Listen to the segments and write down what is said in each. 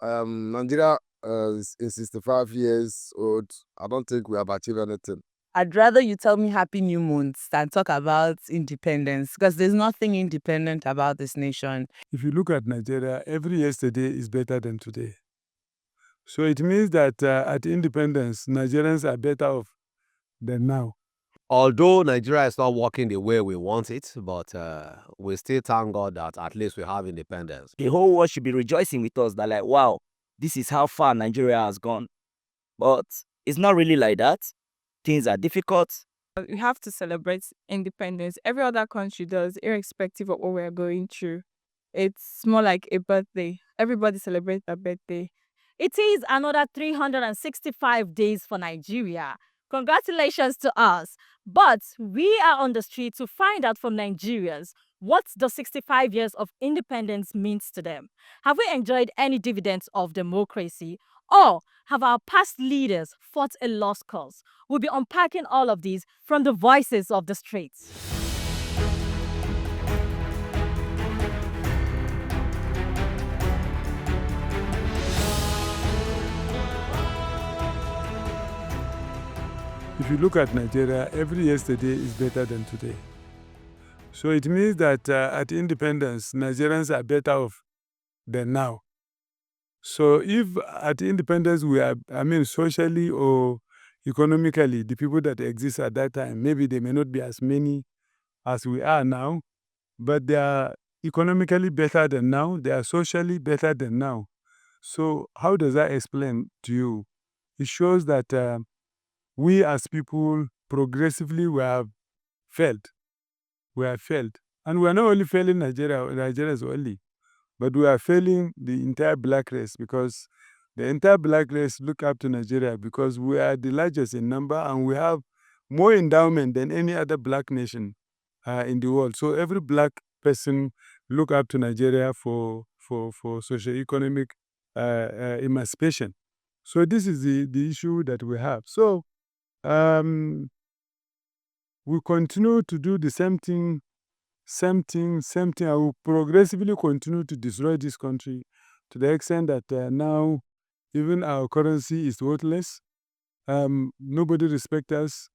Nigeria is 65 years old. I don't think we have achieved anything. I'd rather you tell me happy new month than talk about independence because there's nothing independent about this nation. If you look at Nigeria, every yesterday is better than today. So it means that at independence, Nigerians are better off than now. Although Nigeria is not working the way we want it, but we still thank God that at least we have independence. The whole world should be rejoicing with us that, like, wow, this is how far Nigeria has gone. But it's not really like that. Things are difficult. We have to celebrate independence. Every other country does, irrespective of what we're going through. It's more like a birthday. Everybody celebrates their birthday. It is another 365 days for Nigeria. Congratulations to us. But we are on the street to find out from Nigerians what the 65 years of independence means to them. Have we enjoyed any dividends of democracy? Or have our past leaders fought a lost cause? We'll be unpacking all of these from the voices of the streets. If you look at Nigeria, every yesterday is better than today. So it means that at independence, Nigerians are better off than now. So if at independence we are, socially or economically, the people that exist at that time, maybe they may not be as many as we are now, but they are economically better than now, they are socially better than now. So how does that explain to you? It shows that we as people progressively we have failed. We have failed. And we are not only failing Nigerians only, but we are failing the entire black race because the entire black race look up to Nigeria because we are the largest in number and we have more endowment than any other black nation in the world. So every black person look up to Nigeria for socio-economic emancipation. So this is the issue that we have. So we continue to do the same thing. I will progressively continue to destroy this country to the extent that now even our currency is worthless. Nobody respects us.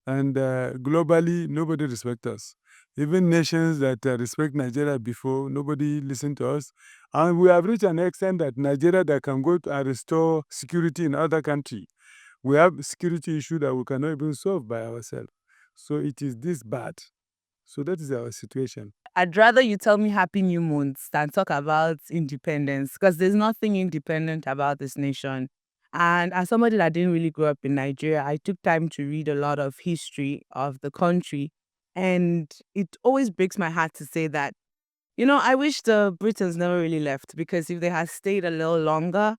And globally, nobody respects us. Even nations that respect Nigeria before, nobody listened to us. And we have reached an extent that Nigeria that can go and restore security in other countries. We have security issue that we cannot even solve by ourselves. So it is this bad. So that is our situation. I'd rather you tell me happy new month than talk about independence because there's nothing independent about this nation. And as somebody that didn't really grow up in Nigeria, I took time to read a lot of history of the country. And it always breaks my heart to say that, I wish the Britons never really left because if they had stayed a little longer,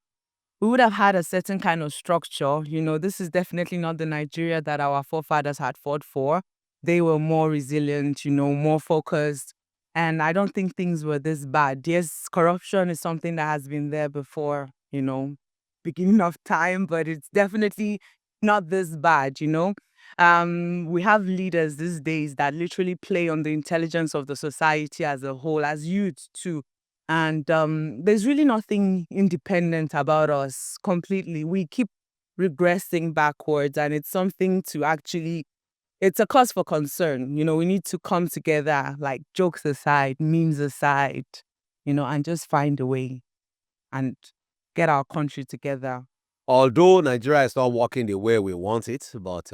we would have had a certain kind of structure. This is definitely not the Nigeria that our forefathers had fought for. They were more resilient, more focused. And I don't think things were this bad. Yes, corruption is something that has been there before, beginning of time, but it's definitely not this bad, We have leaders these days that literally play on the intelligence of the society as a whole, as youth too. And there's really nothing independent about us completely. We keep regressing backwards, and it's something to actually, it's a cause for concern. We need to come together, like jokes aside, memes aside, and just find a way and get our country together. Although Nigeria is not working the way we want it, but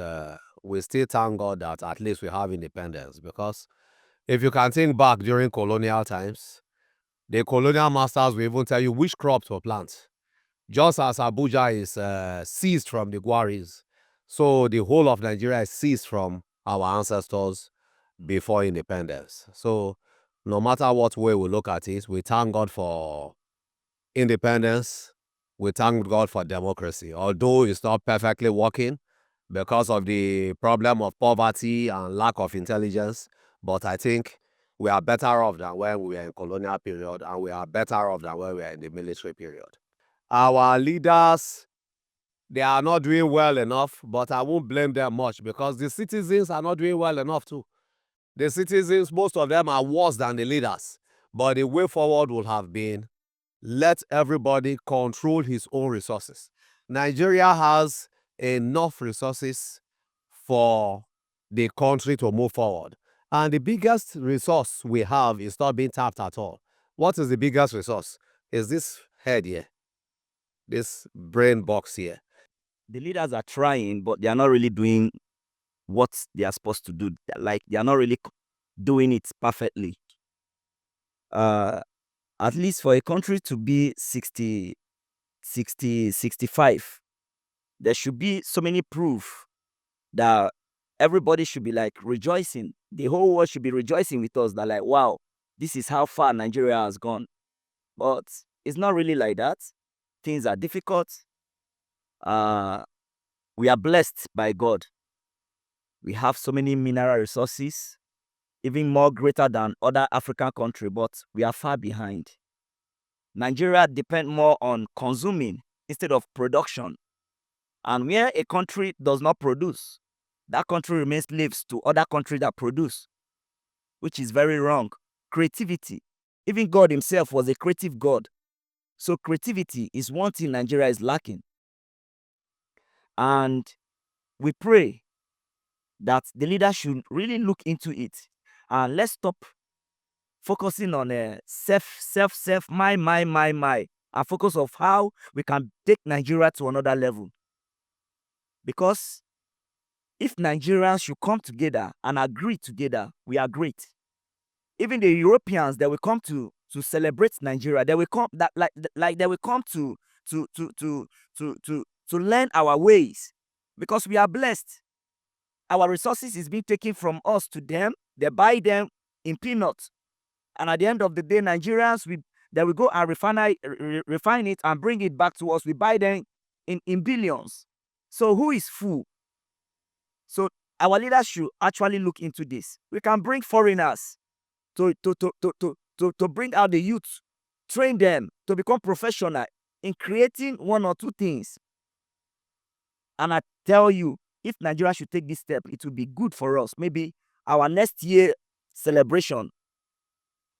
we still thank God that at least we have independence. Because if you can think back during colonial times, the colonial masters will even tell you which crops to plant. Just as Abuja is seized from the Gwaris, so the whole of Nigeria is seized from our ancestors before independence. So no matter what way we look at it, we thank God for independence. We thank God for democracy. Although it's not perfectly working because of the problem of poverty and lack of intelligence, but I think we are better off than when we were in colonial period, and we are better off than when we were in the military period. Our leaders, they are not doing well enough, but I won't blame them much because the citizens are not doing well enough too. The citizens, most of them are worse than the leaders, but the way forward would have been let everybody control his own resources. Nigeria has enough resources for the country to move forward. And the biggest resource we have is not being tapped at all. What is the biggest resource? Is this head here, this brain box here. The leaders are trying, but they are not really doing what they are supposed to do. Like, they are not really doing it perfectly. At least for a country to be 60, 65, there should be so many proof that everybody should be like rejoicing. The whole world should be rejoicing with us that, like, wow, this is how far Nigeria has gone. But it's not really like that. Things are difficult. We are blessed by God. We have so many mineral resources, even more greater than other African countries, but we are far behind. Nigeria depends more on consuming instead of production. And where a country does not produce, that country remains slaves to other countries that produce, which is very wrong. Creativity. Even God himself was a creative God. So creativity is one thing Nigeria is lacking. And we pray that the leaders should really look into it. And let's stop focusing on self, my, and focus of how we can take Nigeria to another level. Because if Nigerians should come together and agree together, we are great. Even the Europeans that will come to celebrate Nigeria, they will come they will come to learn our ways, because we are blessed. Our resources is being taken from us to them. They buy them in peanuts, and at the end of the day, Nigerians they will go and refine it and bring it back to us. We buy them in billions. So who is fool? So our leaders should actually look into this. We can bring foreigners to bring out the youth, train them to become professional in creating one or two things. And I tell you, if Nigeria should take this step, it will be good for us. Maybe our next year celebration,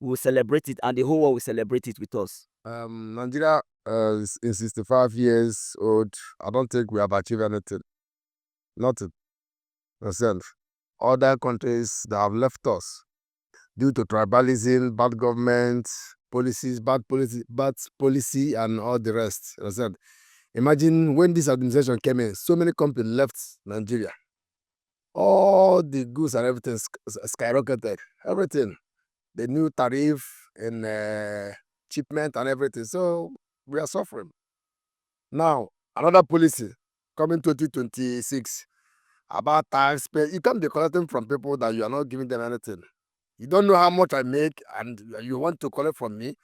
we will celebrate it, and the whole world will celebrate it with us. Nigeria is 65 years old. I don't think we have achieved anything. Nothing. Understand? Other countries that have left us due to tribalism, bad government, policies, bad policy, and all the rest. Understand? Imagine when this administration came in, so many companies left Nigeria. All the goods and everything skyrocketed. Everything. The new tariff and shipment and everything. So we are suffering. Now, another policy coming 2026 about tax pay. You can't be collecting from people that you are not giving them anything. You don't know how much I make and you want to collect from me.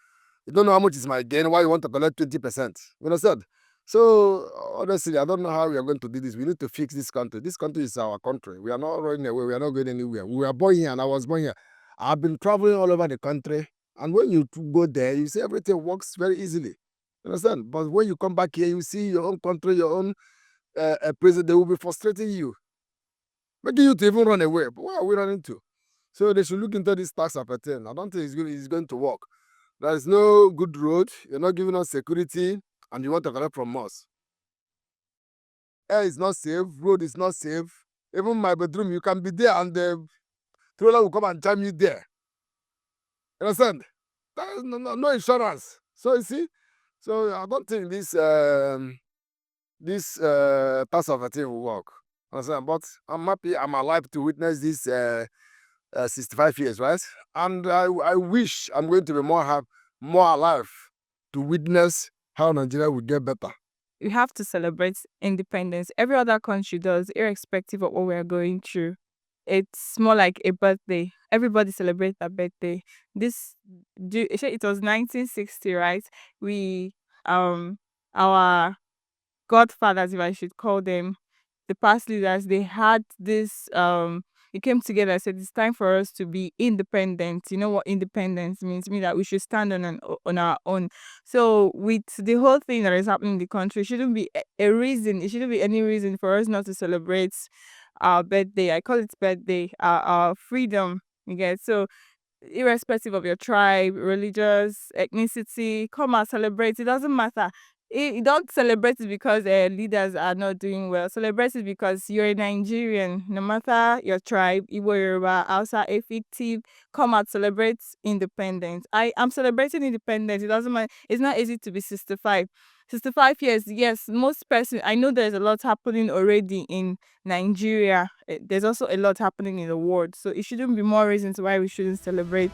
You don't know how much is my gain, why you want to collect 20%. You understand? So, honestly, I don't know how we are going to do this. We need to fix this country. This country is our country. We are not running away. We are not going anywhere. We were born here and I was born here. I've been traveling all over the country. And when you go there, you see everything works very easily. You understand? But when you come back here, you see your own country, your own president, they will be frustrating you, making you to even run away. But what are we running to? So they should look into this tax of a thing. I don't think it's going to work. There is no good road. You're not giving us security, and you want to collect from us. Air is not safe. Road is not safe. Even my bedroom, you can be there, and the trailer will come and jam you there. You understand? There is no insurance. So you see, so I don't think this tax of a thing will work. Understand? But I'm happy I'm alive to witness this 65 years, right? And I wish I'm going to be more alive to witness how Nigeria will get better. We have to celebrate independence. Every other country does, irrespective of what we are going through. It's more like a birthday. Everybody celebrates their birthday. It was 1960, right? Our godfathers, if I should call them, the past leaders, they had this it came together and said it's time for us to be independent. You know what independence means? It means that we should stand on our own. So with the whole thing that is happening in the country, it shouldn't be a reason. It shouldn't be any reason for us not to celebrate our birthday. I call it birthday, our freedom. You get so irrespective of your tribe, religious, ethnicity, come and celebrate. It doesn't matter. Don't celebrate it because leaders are not doing well. Celebrate it because you're a Nigerian, no matter your tribe, Igbo, Yoruba, Hausa, Efik, come out, celebrate independence. I'm celebrating independence. It doesn't matter. It's not easy to be 65. 65 years, yes, most person, I know there's a lot happening already in Nigeria. There's also a lot happening in the world. So it shouldn't be more reasons why we shouldn't celebrate